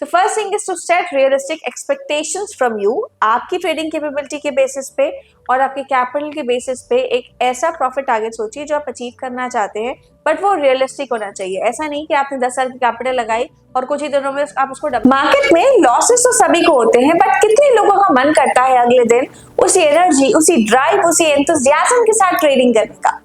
तो first thing is to set realistic expectations from you. आपकी trading capability के basis पे और आपके कैपिटल के बेसिस पे एक ऐसा प्रॉफिट टारगेट सोचिए जो आप अचीव करना चाहते हैं, बट वो रियलिस्टिक होना चाहिए। ऐसा नहीं कि आपने 10 साल की कैपिटल लगाई और कुछ ही दिनों में आप उसको डबल। मार्केट में लॉसेस तो सभी को होते हैं, बट कितने लोगों का मन करता है अगले दिन उसी एनर्जी, उसी ड्राइव, उसी एंथुसियाज्म के साथ ट्रेडिंग करने का।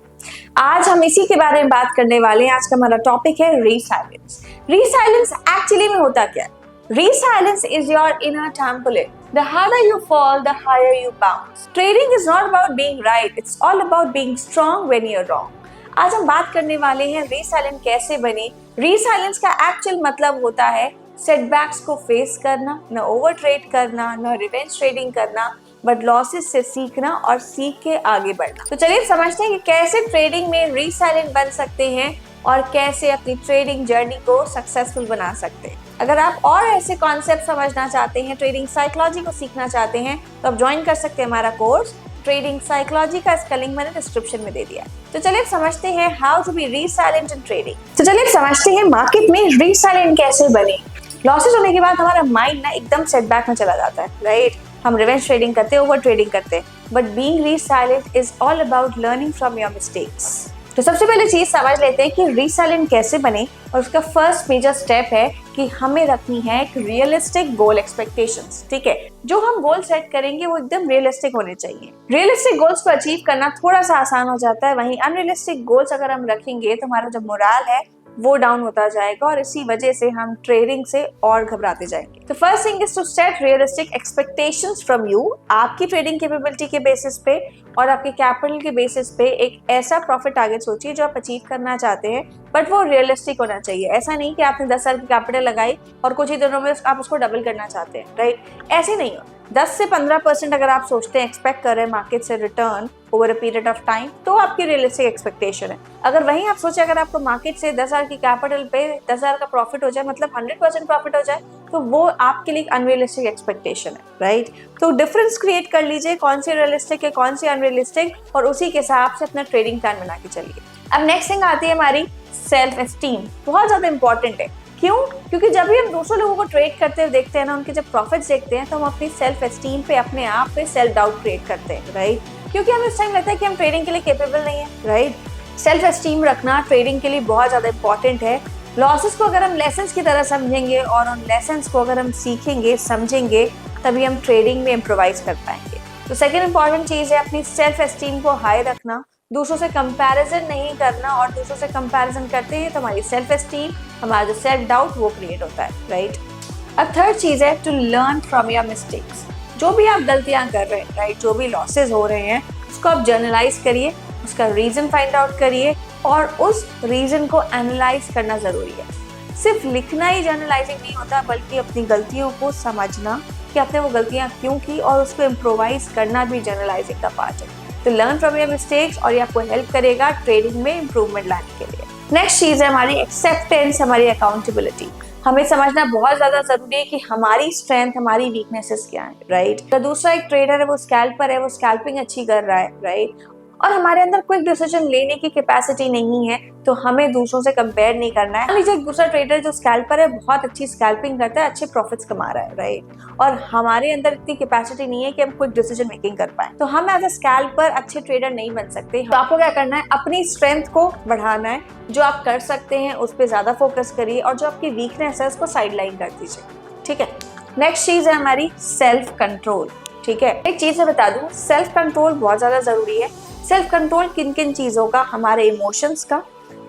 आज हम इसी के बारे में बात करने वाले हैं। आज का हमारा टॉपिक है रीसाइलेंस। रीसाइलेंस एक्चुअली में होता क्या है? Resilience is your inner trampoline. The harder you fall, the higher you bounce. Trading is not about being right. It's all about being strong when you're wrong. आज हम बात करने वाले हैं रीसाइलेंट कैसे बने। रीसाइलेंस का एक्चुअल मतलब होता है सेटबैक्स को फेस करना, न ओवर ट्रेड करना, न रिवेंज ट्रेडिंग करना, बट लॉसेस से सीखना और सीख के आगे बढ़ना। तो चलिए समझते हैं कि कैसे ट्रेडिंग में रीसाइलेंट बन सकते हैं और कैसे अपनी ट्रेडिंग जर्नी को सक्सेसफुल बना सकते हैं। अगर आप और ऐसे कॉन्सेप्ट समझना चाहते हैं, ट्रेडिंग साइकोलॉजी को सीखना चाहते हैं, तो आप ज्वाइन कर सकते हैं हमारा कोर्स ट्रेडिंग साइकोलॉजी का। इसका लिंक मैंने डिस्क्रिप्शन में दे दिया है। तो चलिए समझते हैं how to be resilient in trading. तो चलिए समझते हैं मार्केट में रीसाइलेंट कैसे बने। लॉसेस होने के बाद हमारा माइंड ना एकदम सेटबैक में चला जाता है, राइट? हम रिवेंज ट्रेडिंग करते हैं, ओवर ट्रेडिंग करते हैं, but being resilient is all about learning from your mistakes. तो सबसे पहले चीज समझ लेते हैं कि रीसाइलेंट कैसे बने, और उसका फर्स्ट मेजर स्टेप है कि हमें रखनी है एक रियलिस्टिक गोल एक्सपेक्टेशंस। ठीक है, जो हम गोल सेट करेंगे वो एकदम रियलिस्टिक होने चाहिए। रियलिस्टिक गोल्स को अचीव करना थोड़ा सा आसान हो जाता है, वहीं अनरियलिस्टिक गोल्स अगर हम रखेंगे तो हमारा जो मोराल है वो डाउन होता जाएगा और इसी वजह से हम ट्रेडिंग से और घबराते जाएंगे। तो first thing is to set realistic expectations from you. आपकी ट्रेडिंग कैपेबिलिटी के बेसिस पे और आपके कैपिटल के बेसिस पे एक ऐसा प्रॉफिट टारगेट सोचिए जो आप अचीव करना चाहते हैं, बट वो रियलिस्टिक होना चाहिए। ऐसा नहीं कि आपने 10 साल की कैपिटल लगाई और कुछ ही दिनों में आप उसको डबल करना चाहते हैं, राइट? ऐसे नहीं हो। 10 से 15% अगर आप सोचते हैं, एक्सपेक्ट कर रहे हैं मार्केट से return over a period of time, तो आपकी रियलिस्टिक एक्सपेक्टेशन है। अगर वहीं आप सोचे अगर आपको मार्केट से 10,000 की कैपिटल पे 10,000 का प्रॉफिट हो जाए, मतलब 100% प्रॉफिट हो जाए, तो वो आपके लिए अनरियलिस्टिक एक्सपेक्टेशन है, राइट? तो डिफरेंस क्रिएट कर लीजिए, कौन सी रियलिस्टिक है, कौन सी अनरियलिस्टिक, और उसी के हिसाब से अपना ट्रेडिंग प्लान बना के चलिए। अब नेक्स्ट थिंग आती है हमारी सेल्फ एस्टीम। बहुत ज्यादा इंपॉर्टेंट है। क्यों? क्योंकि जब भी हम दूसरों लोगों को ट्रेड करते हुए देखते हैं ना, उनके जब प्रॉफिट्स देखते हैं, तो हम अपनी सेल्फ एस्टीम पे, अपने आप पे सेल्फ डाउट क्रिएट करते हैं, राइट? क्योंकि हमें उस टाइम लगता है कि हम ट्रेडिंग के लिए कैपेबल नहीं है, राइट? सेल्फ एस्टीम रखना ट्रेडिंग के लिए बहुत ज्यादा इंपॉर्टेंट है। लॉसेस को अगर हम लेसन्स की तरह समझेंगे और उन लेसन्स को अगर हम सीखेंगे, समझेंगे, तभी हम ट्रेडिंग में इम्प्रोवाइज कर पाएंगे। तो सेकेंड इंपॉर्टेंट चीज है अपनी सेल्फ एस्टीम को हाई रखना, दूसरों से कंपैरिजन नहीं करना, और दूसरों से कंपैरिजन करते हैं तो हमारी सेल्फ एस्टीम, हमारा जो सेल्फ डाउट वो क्रिएट होता है, राइट? अब थर्ड चीज है to learn from your mistakes. जो भी आप गलतियां कर रहे हैं, राइट, जो भी लॉसेस हो रहे हैं, उसको आप जर्नलाइज करिए, उसका रीजन फाइंड आउट करिए और उस रीजन को एनालाइज करना जरूरी है। सिर्फ लिखना ही जर्नलाइजिंग नहीं होता, बल्कि अपनी गलतियों को समझना कि आपने वो गलतियां क्यों की और उसको इम्प्रोवाइज करना भी जर्नलाइजिंग का पार्ट है। तो लर्न फ्रॉम योर मिस्टेक्स, और ये आपको हेल्प करेगा ट्रेडिंग में इम्प्रूवमेंट लाने के लिए। नेक्स्ट चीज है हमारी एक्सेप्टेंस, हमारी अकाउंटेबिलिटी। हमें समझना बहुत ज्यादा जरूरी है कि हमारी स्ट्रेंथ, हमारी वीकनेसेस क्या है, राइट? तो दूसरा एक ट्रेडर है, वो स्कैल्पर है, वो स्कैल्पिंग अच्छी कर रहा है, राइट, और हमारे अंदर क्विक डिसीजन लेने की कैपेसिटी नहीं है, तो हमें दूसरों से कंपेयर नहीं करना है। मान लीजिए एक दूसरा ट्रेडर जो स्कैल्पर है, बहुत अच्छी स्कैल्पिंग करता है, अच्छे प्रॉफिट्स कमा रहा है, राइट, और हमारे अंदर इतनी कैपेसिटी नहीं है कि हम क्विक डिसीजन मेकिंग कर पाए, तो हम एज अ स्कैल्पर अच्छे ट्रेडर नहीं बन सकते। तो आपको क्या करना है? अपनी स्ट्रेंथ को बढ़ाना है, जो आप कर सकते हैं उस पर ज्यादा फोकस करिए, और जो आपकी वीकनेस है उसको साइड लाइन कर दीजिए, ठीक है? नेक्स्ट चीज है हमारी सेल्फ कंट्रोल, ठीक है? एक चीज मैं बता दूं, सेल्फ कंट्रोल बहुत ज्यादा जरूरी है। सेल्फ कंट्रोल किन किन चीजों का? हमारे इमोशंस का,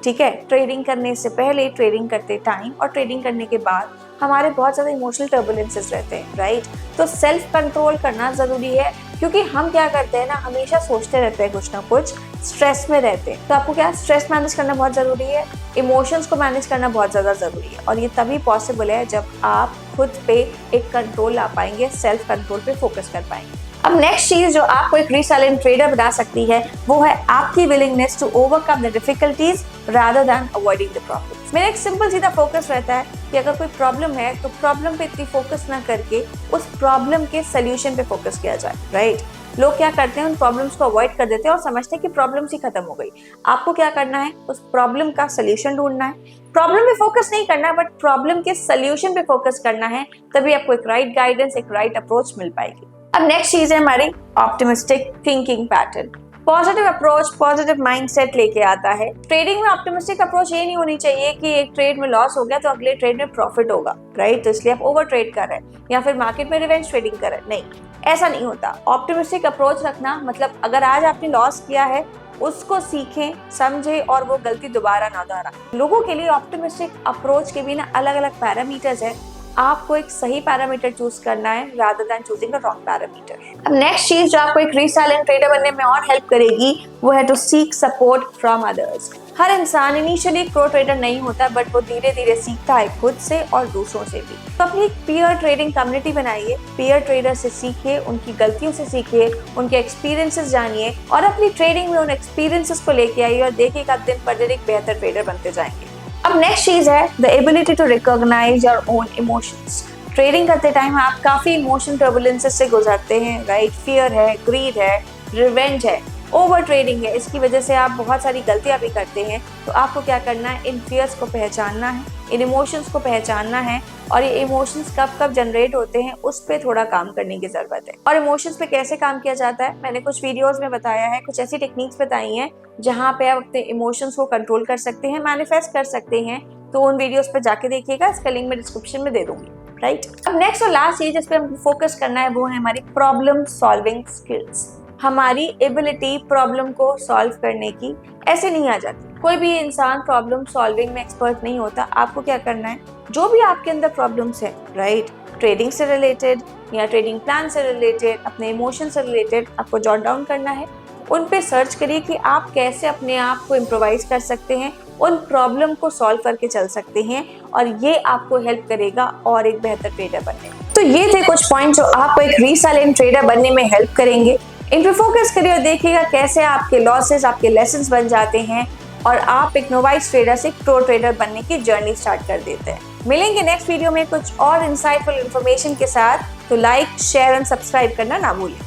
ठीक है? ट्रेडिंग करने से पहले, ट्रेडिंग करते टाइम और ट्रेडिंग करने के बाद हमारे बहुत ज्यादा इमोशनल टर्बुलेंसेस रहते हैं, राइट? तो सेल्फ कंट्रोल करना जरूरी है, क्योंकि हम क्या करते हैं ना, हमेशा सोचते रहते हैं कुछ ना कुछ, स्ट्रेस में रहते हैं। तो आपको क्या, स्ट्रेस मैनेज करना बहुत जरूरी है, इमोशंस को मैनेज करना बहुत ज्यादा जरूरी है, और ये तभी पॉसिबल है जब आप खुद पे एक कंट्रोल ला पाएंगे, सेल्फ कंट्रोल पे फोकस कर पाएंगे। अब नेक्स्ट चीज जो आपको एक रीसाइलेंट ट्रेडर बना सकती है, वो है आपकी willingness to overcome the difficulties rather than avoiding the problems. मेरा एक सिंपल सीधा फोकस रहता है कि अगर कोई प्रॉब्लम है तो प्रॉब्लम पे इतनी फोकस ना करके उस प्रॉब्लम के सोल्यूशन पे फोकस किया जाए, राइट। लोग क्या करते हैं, उन प्रॉब्लम्स को अवॉइड कर देते हैं और समझते हैं कि प्रॉब्लम्स ही खत्म हो गई। आपको क्या करना है, उस प्रॉब्लम का सोल्यूशन ढूंढना है। प्रॉब्लम पे फोकस नहीं करना है, बट प्रॉब्लम के सोल्यूशन पे फोकस करना है, तभी आपको एक राइट गाइडेंस, एक राइट अप्रोच मिल पाएगी। अब नेक्स्ट चीज है हमारी optimistic thinking pattern. Positive approach, positive mindset लेके आता है। ट्रेडिंग में ऑप्टिमिस्टिक अप्रोच ये नहीं होनी चाहिए कि एक ट्रेड में लॉस हो गया तो अगले ट्रेड में प्रॉफिट होगा, राइट, तो इसलिए आप ओवर ट्रेड कर रहे हैं या फिर मार्केट में रिवेंज ट्रेडिंग कर रहे हैं। नहीं, ऐसा नहीं होता। ऑप्टिमिस्टिक अप्रोच रखना मतलब अगर आज आपने लॉस किया है उसको सीखें, समझें और वो गलती दोबारा ना दोहराएं। लोगों के लिए ऑप्टिमिस्टिक अप्रोच के भी ना अलग अलग पैरामीटर्स है। आपको एक सही पैरामीटर चूज करना है rather than choosing a wrong parameter. अब नेक्स्ट चीज जो आपको एक रीसाइलेंट ट्रेडर बनने में और हेल्प करेगी वो है to seek support from others. हर इंसान इनिशियली एक प्रो ट्रेडर नहीं होता, बट वो धीरे धीरे सीखता है खुद से और दूसरों से भी। तो अपनी एक पीयर ट्रेडिंग कम्युनिटी बनाइए, पीयर ट्रेडर से सीखिए, उनकी गलतियों से सीखिए, उनके एक्सपीरियंसेस जानिए और अपनी ट्रेडिंग में उन एक्सपीरियंसेस को लेके आइए और देखिएगा दिन पर दिन एक बेहतर ट्रेडर बनते जाएंगे। अब नेक्स्ट चीज है the ability to recognize your own emotions. Trading करते टाइम आप काफी इमोशन टर्बुलेंसेस से गुजरते हैं, राइट। फियर है, ग्रीड है, रिवेंज है, ओवर ट्रेडिंग है, इसकी वजह से आप बहुत सारी गलतियां भी करते हैं। तो आपको क्या करना है, इन फियर्स को पहचानना है, इन इमोशंस को पहचानना है और ये इमोशंस कब कब जनरेट होते हैं उस पर थोड़ा काम करने की जरूरत है। और इमोशंस पे कैसे काम किया जाता है मैंने कुछ वीडियोस में बताया है, कुछ ऐसी टेक्निक्स बताई हैं जहाँ पे आप अपने इमोशंस को कंट्रोल कर सकते हैं, मैनिफेस्ट कर सकते हैं। तो उन वीडियोस पे जाके देखिएगा, इसका लिंक मैं डिस्क्रिप्शन में दे दूंगी, राइट। अब नेक्स्ट और लास्ट चीज जिस पे हमको फोकस करना है वो है हमारी प्रॉब्लम सॉल्विंग स्किल्स। हमारी एबिलिटी प्रॉब्लम को सॉल्व करने की ऐसे नहीं आ जाती। कोई भी इंसान प्रॉब्लम सॉल्विंग में एक्सपर्ट नहीं होता। आपको क्या करना है, जो भी आपके अंदर प्रॉब्लम्स है, राइट, ट्रेडिंग से रिलेटेड या ट्रेडिंग प्लान से रिलेटेड, अपने इमोशन से रिलेटेड, आपको जॉट डाउन करना है। उन पे सर्च करिए कि आप कैसे अपने आप को इम्प्रोवाइज कर सकते हैं, उन प्रॉब्लम को सॉल्व करके चल सकते हैं और ये आपको हेल्प करेगा और एक बेहतर ट्रेडर बनने में। तो ये थे कुछ पॉइंट जो आपको एक रीसाइलेंट ट्रेडर बनने में हेल्प करेंगे। इन पे फोकस करिए और देखिएगा कैसे आपके लॉसेस आपके लेसन्स बन जाते हैं और आप एक नोवाइस ट्रेडर से एक प्रो ट्रेडर बनने की जर्नी स्टार्ट कर देते हैं। मिलेंगे नेक्स्ट वीडियो में कुछ और इंसाइटफुल इन्फॉर्मेशन के साथ। तो लाइक, शेयर एंड सब्सक्राइब करना ना भूलें।